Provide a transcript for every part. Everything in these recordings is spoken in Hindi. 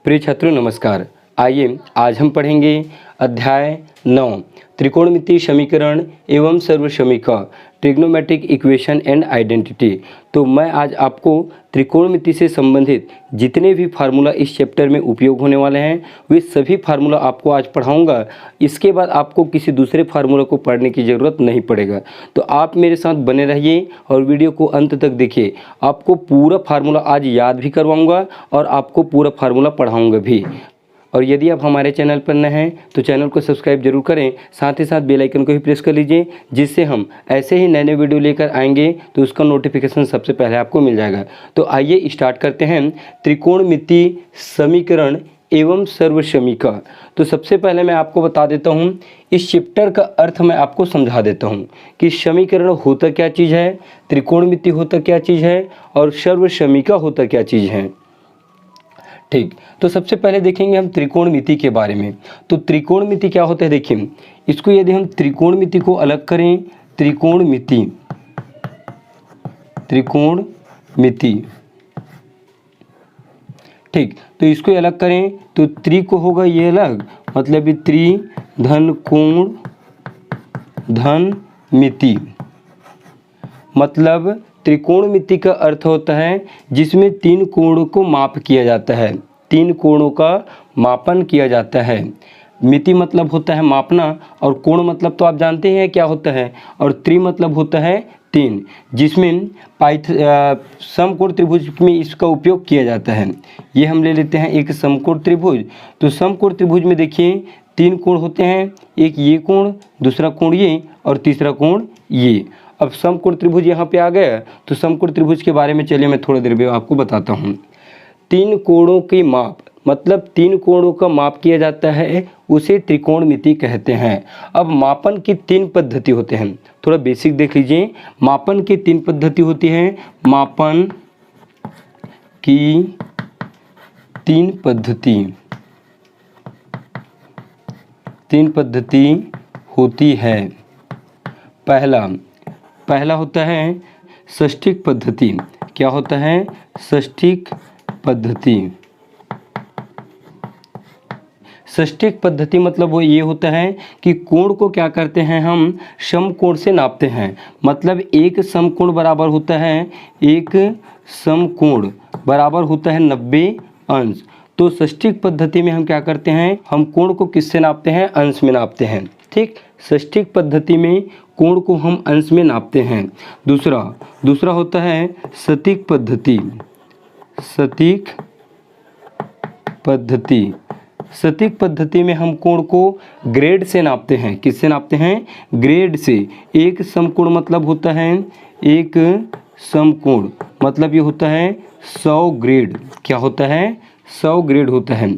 प्रिय छात्रों नमस्कार। आइए आज हम पढ़ेंगे अध्याय 9 त्रिकोणमितीय समीकरण एवं सर्वसमीका ट्रिग्नोमेट्रिक इक्वेशन एंड आइडेंटिटी। तो मैं आज आपको त्रिकोणमिति से संबंधित जितने भी फार्मूला इस चैप्टर में उपयोग होने वाले हैं वे सभी फार्मूला आपको आज पढ़ाऊंगा। इसके बाद आपको किसी दूसरे फार्मूला को पढ़ने की ज़रूरत नहीं पड़ेगा। तो आप मेरे साथ बने रहिए और वीडियो को अंत तक देखिए। आपको पूरा फार्मूला आज याद भी करवाऊंगा और आपको पूरा फार्मूला पढ़ाऊंगा भी। और यदि आप हमारे चैनल पर नए हैं तो चैनल को सब्सक्राइब जरूर करें, साथ ही साथ बेल आइकन को भी प्रेस कर लीजिए, जिससे हम ऐसे ही नए नए वीडियो लेकर आएंगे तो उसका नोटिफिकेशन सबसे पहले आपको मिल जाएगा। तो आइए स्टार्ट करते हैं त्रिकोणमितीय समीकरण एवं सर्वसमीका। तो सबसे पहले मैं आपको बता देता हूँ, इस चैप्टर का अर्थ मैं आपको समझा देता हूँ कि समीकरण होता क्या चीज़ है, त्रिकोणमिति होता क्या चीज़ है और सर्वसमीका होता क्या चीज़ है। ठीक, तो सबसे पहले देखेंगे हम त्रिकोणमिति के बारे में। तो त्रिकोणमिति क्या होता है, देखिए इसको यदि हम त्रिकोणमिति को अलग करें, त्रिकोणमिति ठीक, तो इसको अलग करें तो त्रि को होगा ये अलग, मतलब त्रि धन कोण धन मिति। मतलब त्रिकोणमिति का अर्थ होता है जिसमें तीन कोणों को माप किया जाता है, तीन कोणों का मापन किया जाता है। मिति मतलब होता है मापना, और कोण मतलब तो आप जानते हैं क्या होता है, और त्रि मतलब होता है तीन, जिसमें समकोण त्रिभुज में इसका उपयोग किया जाता है। ये हम ले लेते हैं एक समकोण त्रिभुज। तो समकोण त्रिभुज में देखिए तीन कोण होते हैं, एक ये कोण, दूसरा कोण ये और तीसरा कोण ये। अब समकोण त्रिभुज यहाँ पे आ गया, तो समकोण त्रिभुज के बारे में चलिए मैं थोड़ी देर में आपको बताता हूँ। तीन कोणों की माप, मतलब तीन कोणों का माप किया जाता है, उसे त्रिकोणमिति कहते हैं। अब मापन की तीन पद्धति होते हैं, थोड़ा बेसिक देख लीजिए। मापन की तीन पद्धति होती है, मापन की तीन पद्धति होती है। पहला होता है षष्ठिक पद्धति। क्या होता है? षष्ठिक पद्धति। षष्ठिक पद्धति मतलब वो ये होता है कि कोण को क्या करते हैं, हम समकोण से नापते हैं। मतलब एक समकोण बराबर होता है, एक समकोण बराबर होता है 90 अंश। तो षष्ठिक पद्धति में हम क्या करते हैं, हम कोण को किससे नापते हैं? अंश में नापते हैं। ठीक, षष्ठिक पद्धति में कोण को हम अंश में नापते हैं। दूसरा होता है सटीक पद्धति। सटीक पद्धति में हम कोण को ग्रेड से नापते हैं। किससे नापते हैं? ग्रेड से। एक समकोण मतलब होता है, एक समकोण मतलब ये होता है 100 ग्रेड। क्या होता है? 100 ग्रेड होता है।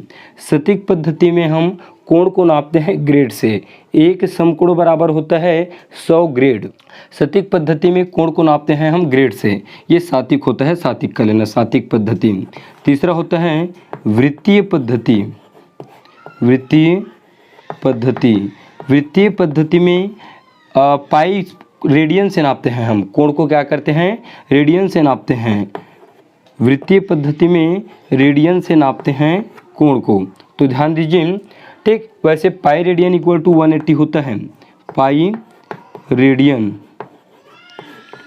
सटीक पद्धति में हम कोण को नापते हैं ग्रेड से। एक समकोण बराबर होता है 100 ग्रेड। सटीक पद्धति में कोण को नापते हैं हम ग्रेड से। ये सातिक होता है, सातिक का लेना, सातिक पद्धति। तीसरा होता है वृत्तीय पद्धति में पाई रेडियन से नापते हैं हम। कोण को क्या करते हैं? रेडियन से नापते हैं। वृत्तीय पद्धति में रेडियन से नापते हैं कोण को। तो ध्यान दीजिए। ठीक, वैसे पाई रेडियन इक्वल टू 180 होता है। पाई रेडियन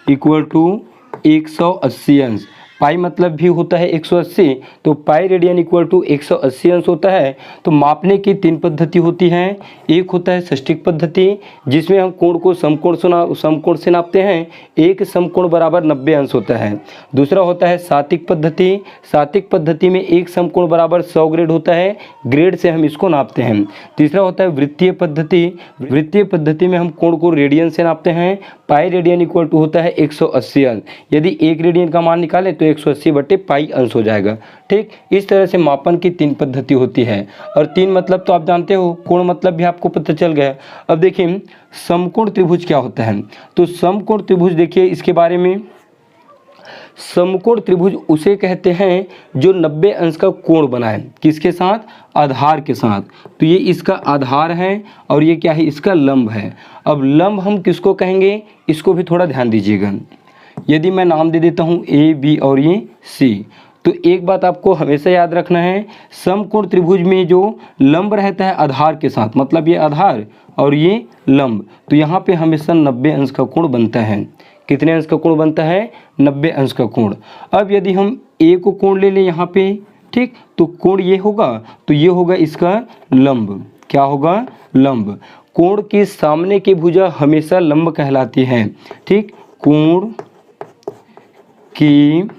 इक्वल टू 180 अंश। पाई मतलब भी होता है 180, तो पाई रेडियन इक्वल टू 180 अंश होता है। तो मापने की तीन पद्धति होती हैं। एक होता है षष्ठिक पद्धति, जिसमें हम कोण को समकोण से नापते हैं। एक समकोण बराबर 90 अंश होता है। दूसरा होता है सातिक पद्धति। सातिक पद्धति में एक समकोण बराबर 100 ग्रेड होता है। ग्रेड से हम इसको नापते हैं। तीसरा होता है वृत्तीय पद्धति। वृत्तीय पद्धति में हम कोण को रेडियन से नापते हैं। पाई रेडियन इक्वल टू होता है 180 अंश। यदि एक रेडियन का मान निकालें तो 180 बटे पाई अंश हो जाएगा। ठीक, इस तरह से मापन की तीन पद्धति होती है। और तीन मतलब तो आप जानते हो, कोण मतलब भी आपको पता चल गया। अब देखिए समकोण त्रिभुज क्या होता है। तो समकोण त्रिभुज देखिए इसके बारे में, समकोण त्रिभुज उसे कहते हैं जो 90 अंश का कोण बनाए। किसके साथ? आधार के साथ। तो ये इसका आधार है और ये क्या है? इसका लंब है। अब लंब हम किसको कहेंगे, इसको भी थोड़ा ध्यान दीजिएगा। यदि मैं नाम दे देता हूँ A, B और ये C, तो एक बात आपको हमेशा याद रखना है, समकोण त्रिभुज में जो लंब रहता है आधार के साथ, मतलब ये आधार और ये लंब, तो यहाँ पे हमेशा 90 अंश का कोण बनता है। कितने अंश का कोण बनता है? 90 अंश का कोण। अब यदि हम ए को कोण ले लें यहाँ पे, ठीक, तो कोण ये होगा, तो ये होगा इसका लंब। क्या होगा? लंब। कोण के सामने की भुजा हमेशा लंब कहलाती है, ठीक। कोण की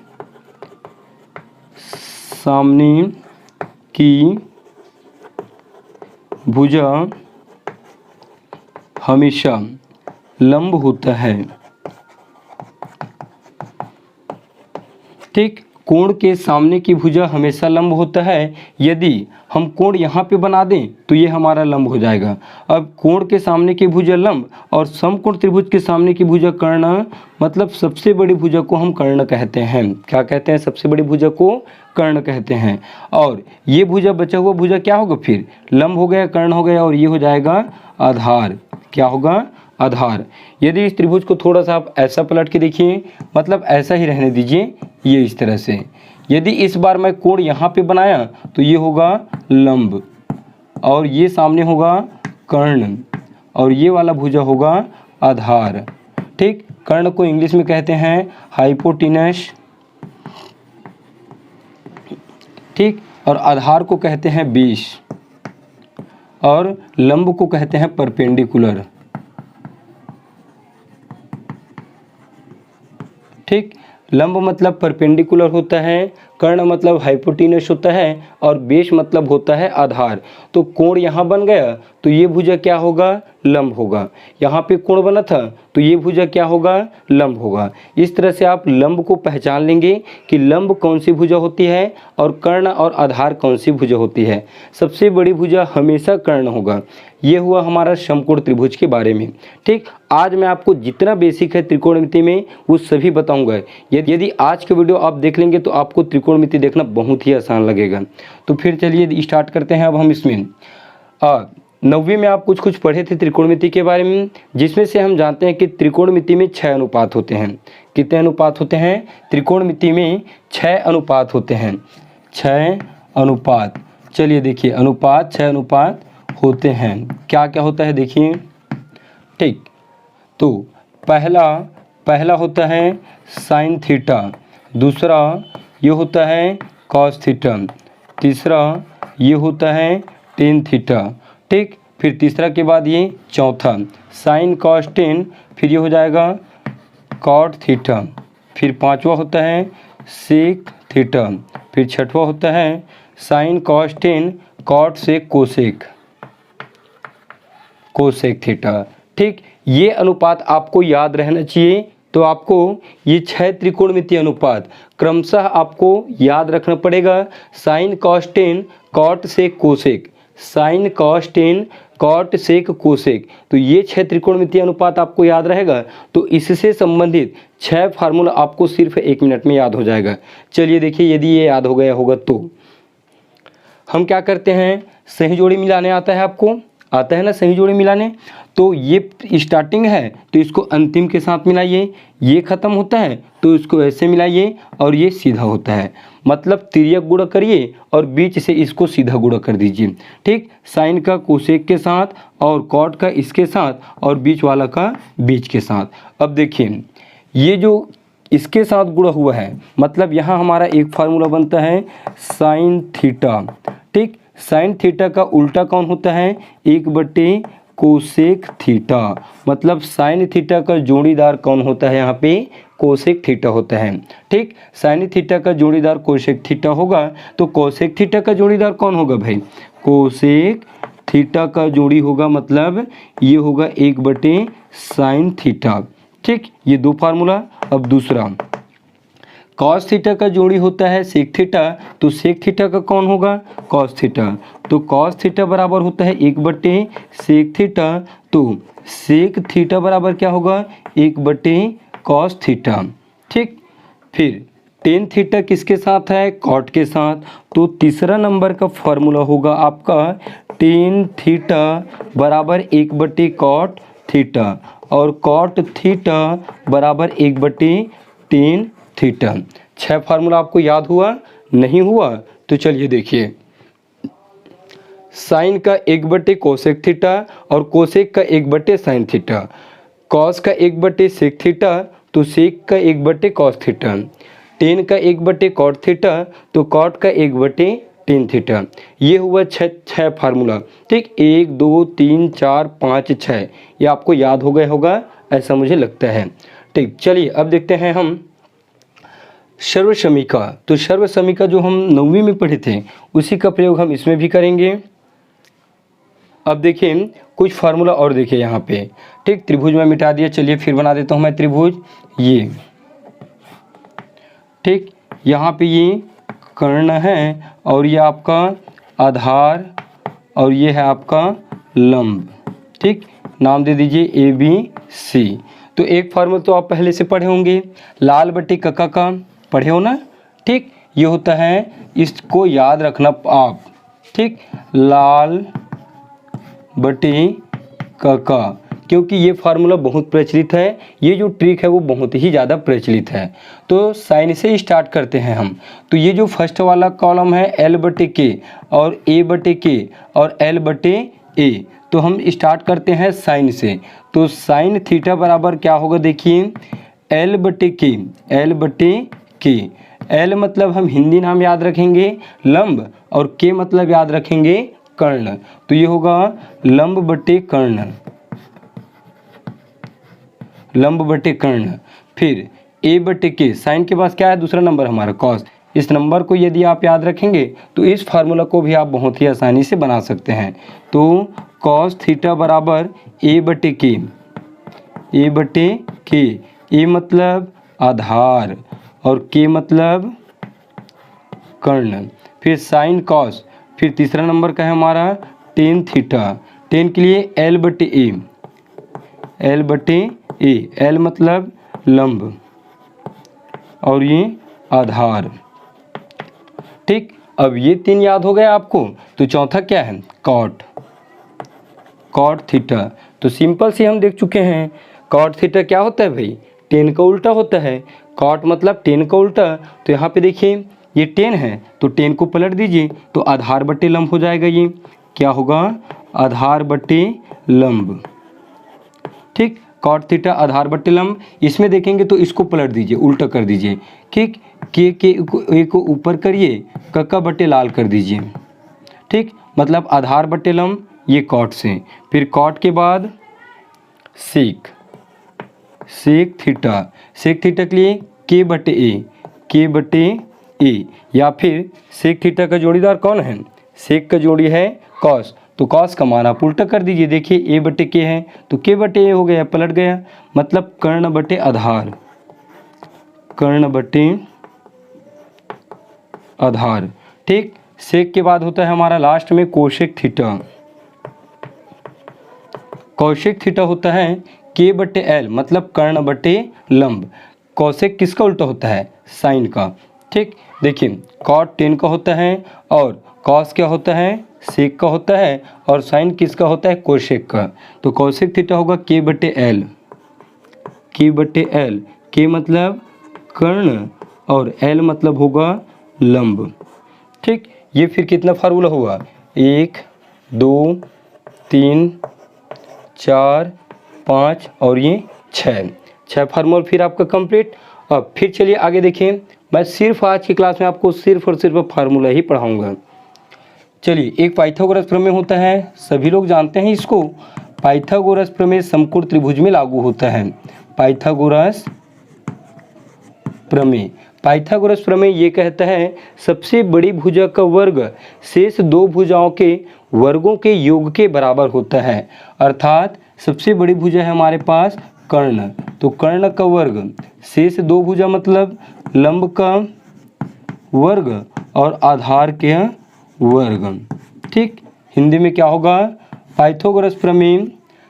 सामने की भुजा हमेशा लंब होता है, ठीक। कोण के सामने की भुजा हमेशा लंब होता है। यदि हम कोण यहाँ पे बना दें तो ये हमारा लंब हो जाएगा। अब कोण के सामने की भुजा लंब और समकोण त्रिभुज के सामने की भुजा कर्ण, मतलब सबसे बड़ी भुजा को हम कर्ण कहते हैं। क्या कहते हैं? सबसे बड़ी भुजा को कर्ण कहते हैं। और ये भुजा, बचा हुआ भुजा क्या होगा फिर? लंब हो गया, कर्ण हो गया, और ये हो जाएगा आधार। क्या होगा? आधार। यदि इस त्रिभुज को थोड़ा सा आप ऐसा पलट के देखिए, मतलब ऐसा ही रहने दीजिए, ये इस तरह से। यदि इस बार मैं कोण यहाँ पे बनाया तो ये होगा लंब, और ये सामने होगा कर्ण, और ये वाला भुजा होगा आधार, ठीक। कर्ण को इंग्लिश में कहते हैं हाइपोटेनस, ठीक, और आधार को कहते हैं बेस, और लंब को कहते हैं परपेंडिकुलर, ठीक। लंब मतलब परपेंडिकुलर होता है, कर्ण मतलब हाइपोटेनस होता है, और बेस मतलब होता है आधार। तो कोण यहाँ बन गया तो ये भुजा क्या होगा? लंब होगा। यहाँ पे कोण बना था तो ये भुजा क्या होगा? लंब होगा। इस तरह से आप लंब को पहचान लेंगे कि लंब कौन सी भुजा होती है और कर्ण और आधार कौन सी भुजा होती है। सबसे बड़ी भुजा हमेशा कर्ण होगा। ये हुआ हमारा समकोण त्रिभुज के बारे में, ठीक। आज मैं आपको जितना बेसिक है त्रिकोणमिति में वो सभी बताऊंगा। यदि आज के वीडियो आप देख लेंगे तो आपको त्रिकोणमिति देखना बहुत ही आसान लगेगा। तो फिर चलिए स्टार्ट करते हैं। अब हम इसमें 9वीं में आप कुछ पढ़े थे त्रिकोणमिति के बारे में, जिसमें से हम जानते हैं कि त्रिकोणमिति में 6 अनुपात होते हैं। कितने अनुपात होते हैं? त्रिकोणमिति में 6 अनुपात होते हैं। 6 अनुपात। चलिए देखिए, अनुपात 6 अनुपात होते हैं। क्या क्या होता है देखिए, ठीक। तो पहला होता है साइन थीटा, दूसरा ये होता है कॉस थीटा, तीसरा ये होता है टेन थीटा, ठीक। फिर तीसरा के बाद ये चौथा साइन कॉस टेन, फिर ये हो जाएगा कॉट थीटा, फिर पांचवा होता है सेक थीटा, फिर छठवा होता है sine cos tan cot sec cosec theta, ठीक। ये अनुपात आपको याद रहना चाहिए। तो आपको ये 6 त्रिकोणमितीय अनुपात क्रमशः आपको याद रखना पड़ेगा। Sine cos tan cot sec cosec, sine cos tan cot sec cosec, तो ये 6 त्रिकोणमितीय अनुपात आपको याद रहेगा। तो इससे संबंधित 6 फार्मूला आपको सिर्फ 1 मिनट में याद हो जाएगा। चलिए देखिए, यदि ये याद हो गया होगा तो हम क्या करते हैं, सही जोड़ी मिलाने आता है आपको, आता है ना सही जोड़ी मिलाने। तो ये स्टार्टिंग है तो इसको अंतिम के साथ मिलाइए, ये ख़त्म होता है तो इसको ऐसे मिलाइए, और ये सीधा होता है, मतलब तिर्यक गुणा करिए और बीच से इसको सीधा गुणा कर दीजिए, ठीक। साइन का कोसेक के साथ और कॉट का इसके साथ और बीच वाला का बीच के साथ। अब देखिए, ये जो इसके साथ गुणा हुआ है, मतलब यहाँ हमारा एक फार्मूला बनता है साइन थीटा, ठीक। साइन थीटा का उल्टा कौन होता है? 1/2 कोसेक थीटा, मतलब साइन थीटा का जोड़ीदार कौन होता है? यहाँ पे कोसेक थीटा होता है, ठीक। साइन थीटा का जोड़ीदार कोसेक थीटा होगा, तो कोसेक थीटा का जोड़ीदार कौन होगा भाई? कोसेक थीटा का जोड़ी होगा, मतलब ये होगा 1/2 साइन थीटा, ठीक। ये 2 फार्मूला। अब दूसरा, कॉस थीटा का जोड़ी होता है सेक थीटा, तो सेक थीटा का कौन होगा? कॉस थीटा, तो कॉस थीटा बराबर होता है 1/2 सेक थीटा, तो सेक थीटा बराबर क्या होगा? 1/2 कॉस थीटा, ठीक। फिर टेन थीटा किसके साथ है? कॉट के साथ, तो तीसरा नंबर का फॉर्मूला होगा आपका टेन थीटा बराबर 1/2 कॉट थीटा, और कॉट थीटा बराबर 1/10 थीटा। 6 फार्मूला आपको याद हुआ। नहीं हुआ तो चलिए देखिए, साइन का 1/, कोसेक थीटा और कोसेक का 1/, साइन थीटा, कॉस का 1/, सेक थीटा तो सेक का 1/, कॉस थीटा, टेन का 1/, कॉट थीटा तो कॉट का 1/, टेन थीटा। ये हुआ छः फार्मूला। ठीक, 1 2 3 4 5 6, ये आपको याद हो गया होगा ऐसा मुझे लगता है। ठीक, चलिए अब देखते हैं हम सर्वसमीका। तो सर्वसमीका जो हम 9वीं में पढ़े थे उसी का प्रयोग हम इसमें भी करेंगे। अब देखिए कुछ फार्मूला और देखिए यहाँ पे। ठीक, त्रिभुज में मिटा दिया, चलिए फिर बना देता हूँ मैं त्रिभुज। ये ठीक, यहाँ पे ये कर्ण है और ये आपका आधार और ये है आपका लंब। ठीक, नाम दे दीजिए ABC। तो एक फार्मूला तो आप पहले से पढ़े होंगे, लाल बट्टी कक्का का पढ़े हो ना। ठीक, ये होता है, इसको याद रखना आप। ठीक, लाल बटे कक्का, क्योंकि ये फार्मूला बहुत प्रचलित है, ये जो ट्रिक है वो बहुत ही ज़्यादा प्रचलित है। तो साइन से स्टार्ट करते हैं हम। तो ये जो फर्स्ट वाला कॉलम है L/K और A/K और L/A, तो हम स्टार्ट करते हैं साइन से। तो साइन थीटा बराबर क्या होगा देखिए, L/K, L/K। L मतलब हम हिंदी नाम याद रखेंगे लंब और K मतलब याद रखेंगे कर्ण। तो ये होगा लंब बटे कर्ण, लंब बटे कर्ण। फिर A/K, साइन के पास क्या है, दूसरा नंबर हमारा कॉस। इस नंबर को यदि आप याद रखेंगे तो इस फार्मूला को भी आप बहुत ही आसानी से बना सकते हैं। तो कॉस थीटा बराबर A/K, A/K। A मतलब आधार और K मतलब कर्ण। फिर साइन कॉस, फिर तीसरा नंबर का है हमारा टेन थीटा। टेन के लिए L/A, L/A। L मतलब लंब और ये आधार। ठीक, अब ये 3 याद हो गया आपको। तो चौथा क्या है, कॉट, कॉट थीटा। तो सिंपल से हम देख चुके हैं कॉट थीटा क्या होता है भाई, टेन का उल्टा होता है। कॉट मतलब टेन का उल्टा। तो यहाँ पे देखिए ये 10 है तो 10 को पलट दीजिए तो आधार बटे लंब हो जाएगा। ये क्या होगा, आधार बटे लंब। ठीक, कॉट थीटा आधार बटे लंब। इसमें देखेंगे तो इसको पलट दीजिए, उल्टा कर दीजिए। ठीक, के को ऊपर करिए, कक्का बटे लाल कर दीजिए। ठीक, मतलब आधार बटे लंब, ये कॉट से। फिर कॉट के बाद सेक, सेक थीटा। सेक थीटा के लिए K/A, K/A। या फिर सेक थीटा का जोड़ीदार कौन है, सेक का जोड़ी है कॉस। तो कॉस का मान आप उल्टा कर दीजिए। देखिए A/K है तो K/A हो गया, पलट गया। मतलब कर्ण बटे आधार, कर्ण बटे आधार। ठीक, सेक के बाद होता है हमारा लास्ट में कोशेक थीटा। कोशेक थीटा होता है K/L, मतलब कर्ण बटे लंब। कोसेक किसका उल्टा होता है, साइन का। ठीक, देखिए कॉट 10 का होता है और कॉस क्या होता है, सेक का होता है और साइन किसका होता है, कोशेक का। तो कोशेक थीटा होगा K/L, K/L। K मतलब कर्ण और L मतलब होगा लंब। ठीक, ये फिर कितना फार्मूला हुआ, 1 2 3 4 5 और ये 6 फार्मूला फिर आपका कंप्लीट। अब फिर चलिए आगे देखें। मैं सिर्फ आज की क्लास में आपको सिर्फ और सिर्फ फार्मूला ही पढ़ाऊंगा। चलिए, एक पाइथागोरस प्रमेय होता है, सभी लोग जानते हैं इसको। पाइथागोरस प्रमेय समकोण त्रिभुज में लागू होता है। पाइथागोरस प्रमेय, पाइथागोरस प्रमेय ये कहता है सबसे बड़ी भुजा का वर्ग शेष दो भुजाओं के वर्गों के योग के बराबर होता है। अर्थात सबसे बड़ी भुजा है हमारे पास कर्ण, तो कर्ण का वर्ग शेष दो भुजा मतलब लंब का वर्ग और आधार के वर्ग। ठीक, हिंदी में क्या होगा, पाइथागोरस प्रमेय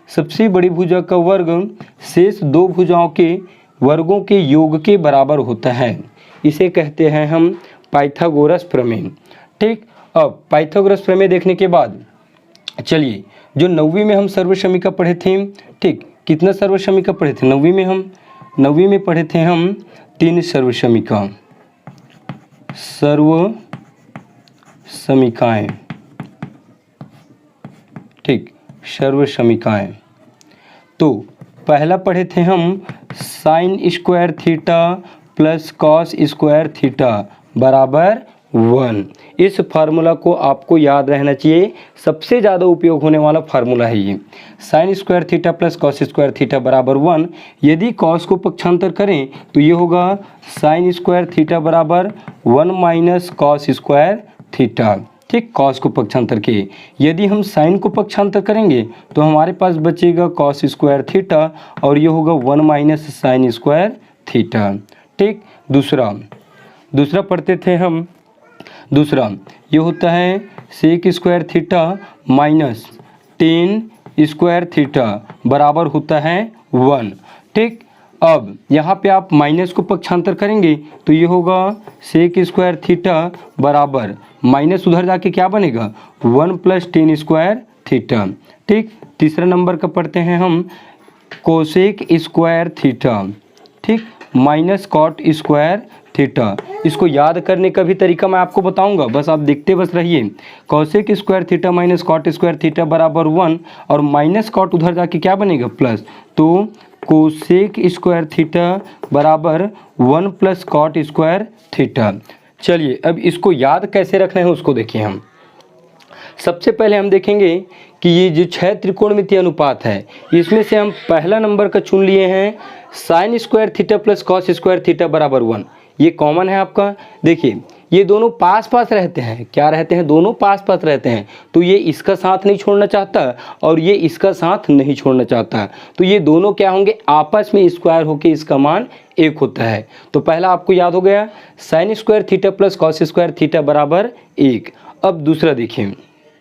सबसे बड़ी भुजा का वर्ग शेष दो भुजाओं के वर्गों के योग के बराबर होता है। इसे कहते हैं हम पाइथागोरस प्रमेय। ठीक, अब पाइथागोरस प्रमेय देखने के बाद चलिए, जो 9वीं में हम सर्वसमीका पढ़े थे। ठीक, कितना सर्वसमीका पढ़े थे 9वीं में, हम 9वीं में पढ़े थे हम 3 सर्वसमीका। सर्व समीकाएं, ठीक, सर्व समीकाएं। तो पहला पढ़े थे हम sine square theta plus cos square theta बराबर 1। इस फार्मूला को आपको याद रहना चाहिए, सबसे ज़्यादा उपयोग होने वाला फार्मूला है ये। Sine square theta plus cos square theta बराबर 1। यदि कॉस को पक्षांतर करें तो ये होगा साइन स्क्वायर थीटा बराबर 1 माइनस कॉस स्क्वायर थीटा, ठीक, कॉस को पक्षांतर किए। यदि हम साइन को पक्षांतर करेंगे तो हमारे पास बचेगा कॉस स्क्वायर थीटा और ये होगा 1 माइनस साइन स्क्वायर थीटा, ठीक। दूसरा पढ़ते थे हम। दूसरा ये होता है sec square theta minus tan square theta बराबर होता है 1, ठीक। अब यहाँ पे आप माइनस को पक्षांतर करेंगे तो ये होगा सेक स्क्वायर थीटा बराबर माइनस उधर जाके क्या बनेगा 1 प्लस टेन स्क्वायर थीटा, ठीक। तीसरा नंबर का पढ़ते हैं हम कोसेक स्क्वायर थीटा, ठीक, माइनस कॉट स्क्वायर थीटा। इसको याद करने का भी तरीका मैं आपको बताऊंगा, बस आप देखते बस रहिए। Cosec square theta minus cot square theta बराबर 1 और माइनस कॉट उधर जाके क्या बनेगा प्लस, तो कोसेक स्क्वायर थीटा बराबर 1 प्लस कॉट स्क्वायर थीटा। चलिए अब इसको याद कैसे रखना है उसको देखिए हम। सबसे पहले हम देखेंगे कि ये जो 6 त्रिकोणमितीय अनुपात है इसमें से हम पहला नंबर का चुन लिए हैं sine square theta plus cos square theta बराबर 1। ये कॉमन है आपका। देखिए ये दोनों पास पास रहते हैं, क्या रहते हैं, दोनों पास पास रहते हैं, तो ये इसका साथ नहीं छोड़ना चाहता और ये इसका साथ नहीं छोड़ना चाहता, तो ये दोनों क्या होंगे आपस में स्क्वायर होके इसका मान 1 होता है। तो पहला आपको याद हो गया sine square theta plus cos square theta बराबर 1। अब दूसरा देखिए,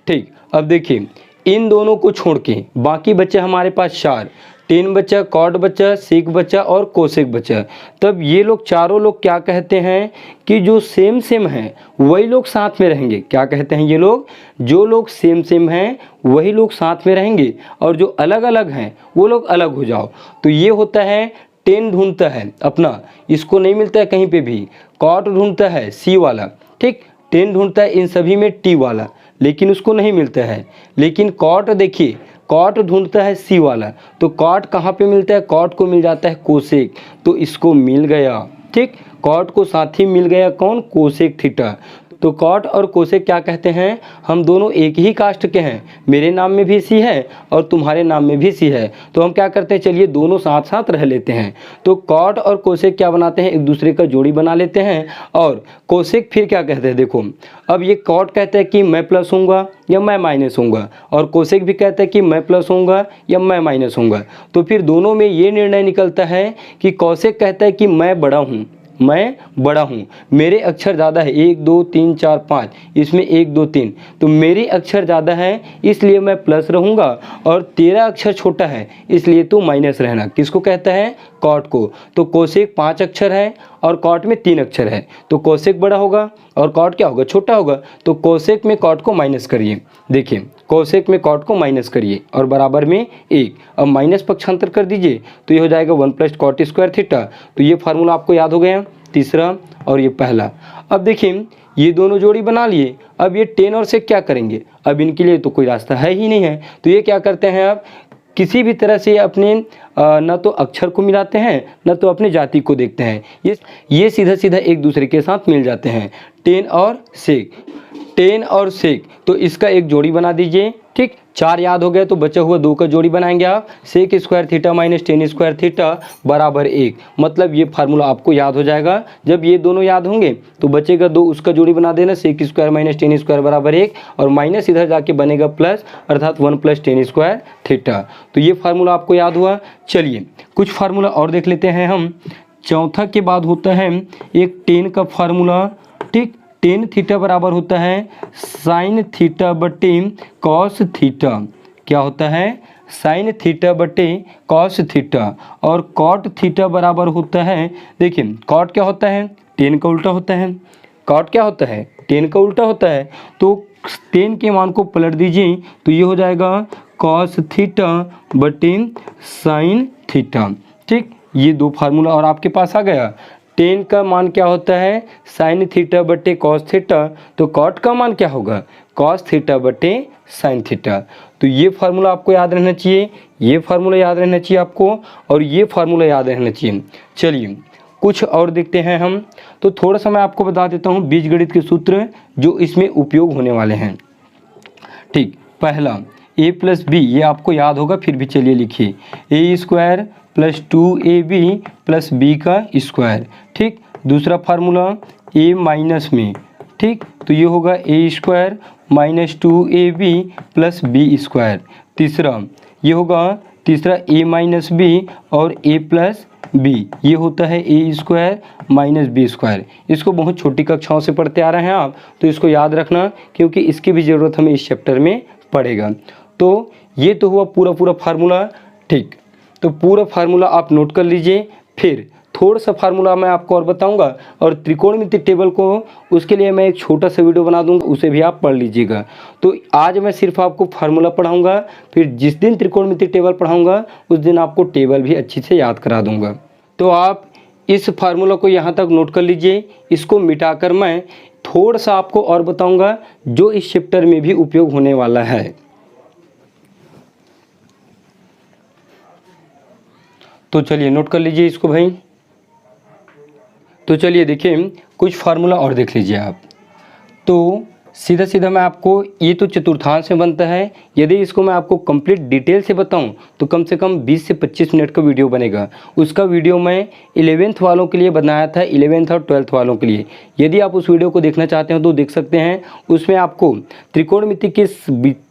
ठीक। अब देखिए इन दोनों को छोड़ के बाकी बच्चे हमारे पास 4, टेन बचा, कॉट बचा, सेक बचा और कोसेक बचा। तब ये लोग चारों लोग क्या कहते हैं कि जो सेम सेम हैं वही लोग साथ में रहेंगे। क्या कहते हैं ये लोग, जो लोग सेम सेम हैं वही लोग साथ में रहेंगे और जो अलग अलग हैं वो लोग अलग हो जाओ। तो ये होता है टेन ढूंढता है अपना, इसको नहीं मिलता है कहीं पे भी। कॉट ढूंढता है सी वाला, ठीक, टेन ढूंढता है इन सभी में टी वाला, लेकिन उसको नहीं मिलता है। लेकिन कॉट देखिए, कॉट ढूंढता है सी वाला, तो कॉट कहाँ पे मिलता है, कॉट को मिल जाता है कोसेक, तो इसको मिल गया, ठीक। कॉट को साथ ही मिल गया कौन, कोसेक थीटा। तो कॉट और कोसेक क्या कहते हैं, हम दोनों एक ही कास्ट के हैं, मेरे नाम में भी सी है और तुम्हारे नाम में भी सी है, तो हम क्या करते हैं, चलिए दोनों साथ साथ रह लेते हैं। तो कॉट और कोसेक क्या बनाते हैं, एक दूसरे का जोड़ी बना लेते हैं। और कोसेक फिर क्या कहते हैं, देखो अब ये कॉट कहता है कि मैं प्लस हूँगा या मैं माइनस हूँगा, और कोसेक भी कहता है कि मैं प्लस हूँगा या मैं माइनस हूँगा। तो फिर दोनों में ये निर्णय निकलता है कि कोसेक कहता है कि मैं बड़ा हूँ, मैं बड़ा हूँ, मेरे अक्षर ज़्यादा है, 1 2 3 4 5, इसमें 1 2 3, तो मेरे अक्षर ज़्यादा है इसलिए मैं प्लस रहूँगा, और तेरा अक्षर छोटा है इसलिए तू माइनस रहना। किसको कहता है, कॉट को। तो कोसेक 5 अक्षर है और कॉट में 3 अक्षर है, तो कोसेक बड़ा होगा और कॉट क्या होगा, छोटा होगा। तो कोसेक में कॉट को माइनस करिए, देखिए कोसेक में कॉट को माइनस करिए और बराबर में 1। अब माइनस पक्षांतर कर दीजिए तो ये हो जाएगा 1 प्लस कॉट स्क्वायर थीटा। तो ये फार्मूला आपको याद हो गया, तीसरा और ये पहला। अब देखिए ये दोनों जोड़ी बना लिए। अब ये टेन और सेक क्या करेंगे, अब इनके लिए तो कोई रास्ता है ही नहीं है, तो ये क्या करते हैं, अब किसी भी तरह से अपने न तो अक्षर को मिलाते हैं न तो अपने जाति को देखते हैं, ये सीधा सीधा एक दूसरे के साथ मिल जाते हैं। टेन और सेक, टेन और सेक, तो इसका एक जोड़ी बना दीजिए, ठीक। 4 याद हो गए तो बचा हुआ 2 का जोड़ी बनाएंगे आप, sec square theta minus tan square theta बराबर 1। मतलब ये फार्मूला आपको याद हो जाएगा। जब ये दोनों याद होंगे तो बचेगा 2, उसका जोड़ी बना देना, sec square minus tan square बराबर 1, और माइनस इधर जाके बनेगा प्लस, अर्थात 1 प्लस टेन स्क्वायर थीटा। तो ये फार्मूला आपको याद हुआ। चलिए कुछ फार्मूला और देख लेते हैं हम। चौथा के बाद होता है एक टेन का फार्मूला, ठीक। टेन थीटा बराबर होता है साइन थीटा बटे कॉस थीटा। क्या होता है, साइन थीटा बटे कॉस थीटा। और कॉट थीटा बराबर होता है, देखिए कॉट क्या होता है, टेन का उल्टा होता है। कॉट क्या होता है, टेन का उल्टा होता है। तो टेन के मान को पलट दीजिए तो ये हो जाएगा कॉस थीटा बटे साइन थीटा, ठीक। ये 2 फार्मूला और आपके पास आ गया। टेन का मान क्या होता है साइन थीटा बटे कॉस थीटा, तो कॉट का मान क्या होगा कॉस थीटा बटे साइन थीटा। तो ये फार्मूला आपको याद रहना चाहिए, ये फार्मूला याद रहना चाहिए आपको, और ये फार्मूला याद रहना चाहिए। चलिए कुछ और देखते हैं हम। तो थोड़ा सा मैं आपको बता देता हूँ बीजगणित के सूत्र जो इसमें उपयोग होने वाले हैं। ठीक, पहला a प्लस बी, ये आपको याद होगा फिर भी चलिए लिखिए, a square plus 2ab plus b का स्क्वायर। ठीक, दूसरा फार्मूला a माइनस में, ठीक, तो ये होगा a square minus 2ab plus b square. तीसरा ये होगा, तीसरा a माइनस बी और a प्लस बी, ये होता है a square minus b square. इसको बहुत छोटी कक्षाओं से पढ़ते आ रहे हैं आप, तो इसको याद रखना क्योंकि इसकी भी ज़रूरत हमें इस चैप्टर में पड़ेगा। तो ये तो हुआ पूरा फार्मूला। ठीक, तो पूरा फार्मूला आप नोट कर लीजिए। फिर थोड़ा सा फार्मूला मैं आपको और बताऊंगा, और त्रिकोणमिति टेबल को उसके लिए मैं एक छोटा सा वीडियो बना दूंगा, उसे भी आप पढ़ लीजिएगा। तो आज मैं सिर्फ आपको फार्मूला पढ़ाऊंगा, फिर जिस दिन त्रिकोणमिति टेबल पढ़ाऊंगा उस दिन आपको टेबल भी अच्छी से याद करा दूंगा। तो आप इस फार्मूला को यहाँ तक नोट कर लीजिए। इसको मिटाकर मैं थोड़ा सा आपको और बताऊंगा जो इस चैप्टर में भी उपयोग होने वाला है। तो चलिए नोट कर लीजिए इसको भाई। तो चलिए देखिए कुछ फार्मूला और देख लीजिए आप। तो सीधा सीधा मैं आपको, ये तो चतुर्थांश में बनता है, यदि इसको मैं आपको कंप्लीट डिटेल से बताऊं तो कम से कम 20 से 25 मिनट का वीडियो बनेगा। उसका वीडियो मैं 11th वालों के लिए बनाया था, 11th और 12th वालों के लिए। यदि आप उस वीडियो को देखना चाहते हो तो देख सकते हैं। उसमें आपको त्रिकोणमिति के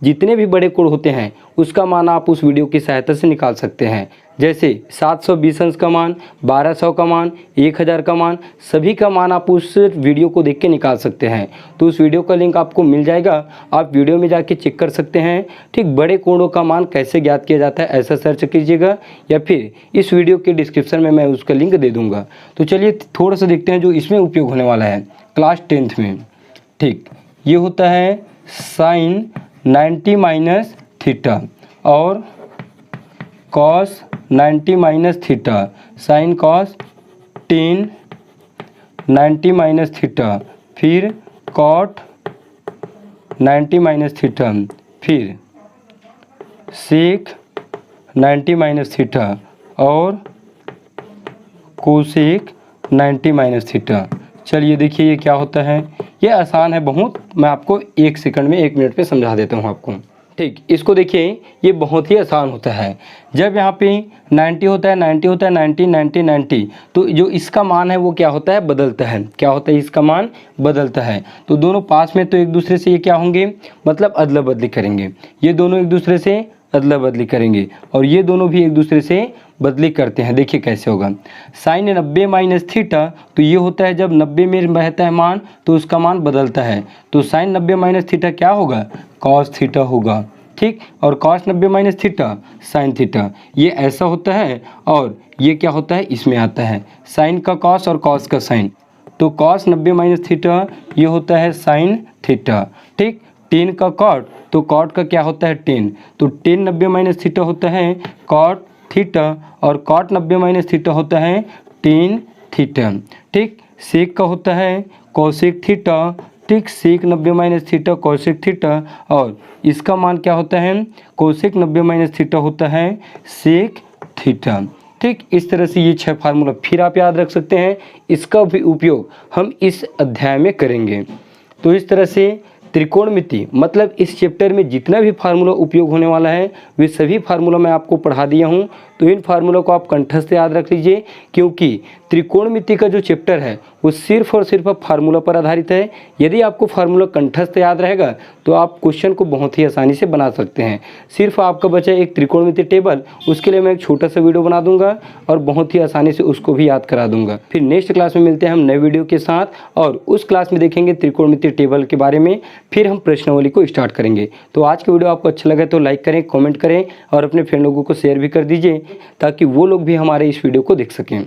जितने भी बड़े कोण होते हैं उसका मान आप उस वीडियो की सहायता से निकाल सकते हैं। जैसे 720 अंश का मान, 1200 का मान, 1000 का मान, सभी का मान आप उस वीडियो को देख के निकाल सकते हैं। तो उस वीडियो का लिंक आपको मिल जाएगा, आप वीडियो में जाके चेक कर सकते हैं। ठीक, बड़े कोणों का मान कैसे ज्ञात किया जाता है ऐसा सर्च कीजिएगा, या फिर इस वीडियो के डिस्क्रिप्शन में मैं उसका लिंक दे दूँगा। तो चलिए थोड़ा सा देखते हैं जो इसमें उपयोग होने वाला है क्लास 10th में। ठीक, ये होता है साइन 90 माइनस थीटा और cos 90 minus theta, sine cos 10 90 minus theta, फिर कॉट 90 माइनस थीटा, फिर सेक 90 माइनस थीटा और कोसेक 90 माइनस थीटा। चलिए देखिए ये क्या होता है, ये आसान है बहुत, मैं आपको 1 सेकंड में 1 मिनट पे समझा देता हूँ आपको। ठीक, इसको देखिए ये बहुत ही आसान होता है। जब यहाँ पे 90 होता है, 90 होता है, 90 90 90, तो जो इसका मान है वो क्या होता है बदलता है। क्या होता है, इसका मान बदलता है। तो दोनों पास में तो एक दूसरे से ये क्या होंगे, मतलब अदला बदली करेंगे। ये दोनों एक दूसरे से अदला बदली करेंगे और ये दोनों भी एक दूसरे से बदली करते हैं। देखिए कैसे होगा, साइन 90 माइनस थीटा, तो ये होता है जब 90 में रहता है मान तो उसका मान बदलता है। तो साइन 90 माइनस थीटा क्या होगा, कॉस थीटा होगा। ठीक, और cos 90 minus theta sine theta, ये ऐसा होता है। और ये क्या होता है, इसमें आता है साइन का कॉस और कॉस का साइन। तो कॉस 90 माइनस थीटा ये होता है साइन थीटा। ठीक, 10 का कॉट, तो कॉट का क्या होता है 10, तो 10 90 माइनस थीटा होता है कॉट थीटा, और कॉट 90 माइनस थीटा होता है 10 थीटा। ठीक, सेक का होता है कोसेक थीटा। ठीक, सेक 90 माइनस थीटा कोसेक थीटा, और इसका मान क्या होता है, कोसेक 90 माइनस थीटा होता है सेक थीटा। ठीक, इस तरह से ये 6 फार्मूला फिर आप याद रख सकते हैं। इसका भी उपयोग हम इस अध्याय में करेंगे। तो इस तरह से त्रिकोणमिति मतलब इस चैप्टर में जितना भी फार्मूला उपयोग होने वाला है वे सभी फार्मूला मैं आपको पढ़ा दिया हूँ। तो इन फार्मूला को आप कंठस्थ याद रख लीजिए, क्योंकि त्रिकोणमिति का जो चैप्टर है वो सिर्फ और सिर्फ फार्मूला पर आधारित है। यदि आपको फार्मूला कंठस्थ याद रहेगा तो आप क्वेश्चन को बहुत ही आसानी से बना सकते हैं। सिर्फ आपका बचा एक त्रिकोणमिति टेबल, उसके लिए मैं एक छोटा सा वीडियो बना दूंगा और बहुत ही आसानी से उसको भी याद करा दूंगा। फिर नेक्स्ट क्लास में मिलते हैं हम नए वीडियो के साथ, और उस क्लास में देखेंगे त्रिकोणमिति टेबल के बारे में, फिर हम प्रश्नावली को स्टार्ट करेंगे। तो आज का वीडियो आपको अच्छा लगा तो लाइक करें, कमेंट करें और अपने फ्रेंड लोगों को शेयर भी कर दीजिए ताकि वो लोग भी हमारे इस वीडियो को देख सकें।